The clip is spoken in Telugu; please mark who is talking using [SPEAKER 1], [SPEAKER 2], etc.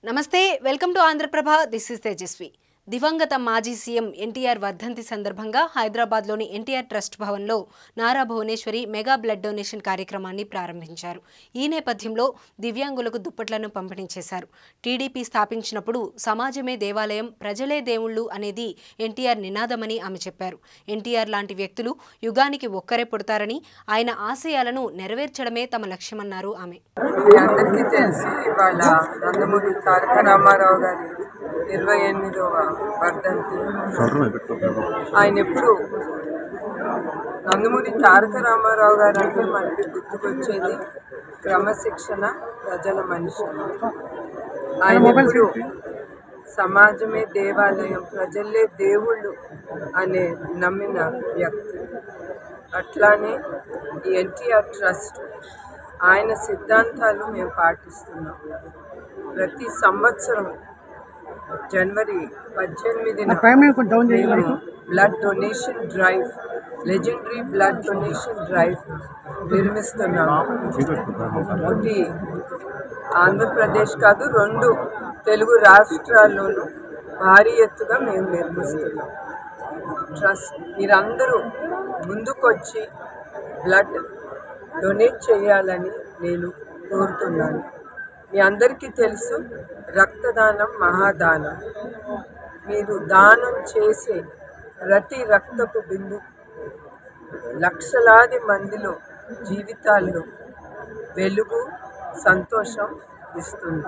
[SPEAKER 1] నమస్తే welcome to Andhra Prabha this is Tejaswi దివంగత మాజీ సీఎం ఎన్టీఆర్ వర్ధంతి సందర్భంగా హైదరాబాద్లోని ఎన్టీఆర్ ట్రస్ట్ భవన్లో Nara Bhuvaneswari mega blood donation కార్యక్రమాన్ని ప్రారంభించారు. ఈ నేపథ్యంలో దివ్యాంగులకు దుప్పట్లను పంపిణీ చేశారు. టీడీపీ స్థాపించినప్పుడు సమాజమే దేవాలయం, ప్రజలే దేవుళ్ళు అనేది ఎన్టీఆర్ నినాదమని ఆమె చెప్పారు. ఎన్టీఆర్ లాంటి వ్యక్తులు యుగానికి ఒక్కరే పుడతారని, ఆయన ఆశయాలను నెరవేర్చడమే తమ లక్ష్యమన్నారు ఆమె.
[SPEAKER 2] అందరికీ తెలిసి ఇవాళ నందమూరి తారక రామారావు గారి 28వ వర్ధంతి. ఆయన ఎప్పుడు నందమూరి తారక రామారావు గారు అంటే మనకి గుర్తుకొచ్చేది క్రమశిక్షణ, ప్రజల మనిషి. ఆయన ఎప్పుడు సమాజమే దేవాలయం, ప్రజలే దేవుళ్ళు అనే నమ్మిన వ్యక్తి. అట్లానే ఈ ఎన్టీఆర్ ట్రస్ట్ ఆయన సిద్ధాంతాలు మేము పాటిస్తున్నాం. ప్రతి సంవత్సరం జనవరి 18న blood donation drive, legendary blood donation drive నిర్మిస్తున్నాము. ఒకటి ఆంధ్రప్రదేశ్ కాదు, 2 తెలుగు రాష్ట్రాల్లోనూ భారీ ఎత్తుగా మేము నిర్మిస్తున్నాం. ట్రస్ట్ మీరందరూ ముందుకొచ్చి బ్లడ్ డొనేట్ చేయాలని నేను కోరుతున్నాను. మీ అందరికీ తెలుసు, రక్తదానం మహాదానం. మీరు దానం చేసే ప్రతి రక్తపు బిందు లక్షలాది మందిలో జీవితాల్లో వెలుగు, సంతోషం ఇస్తుంది.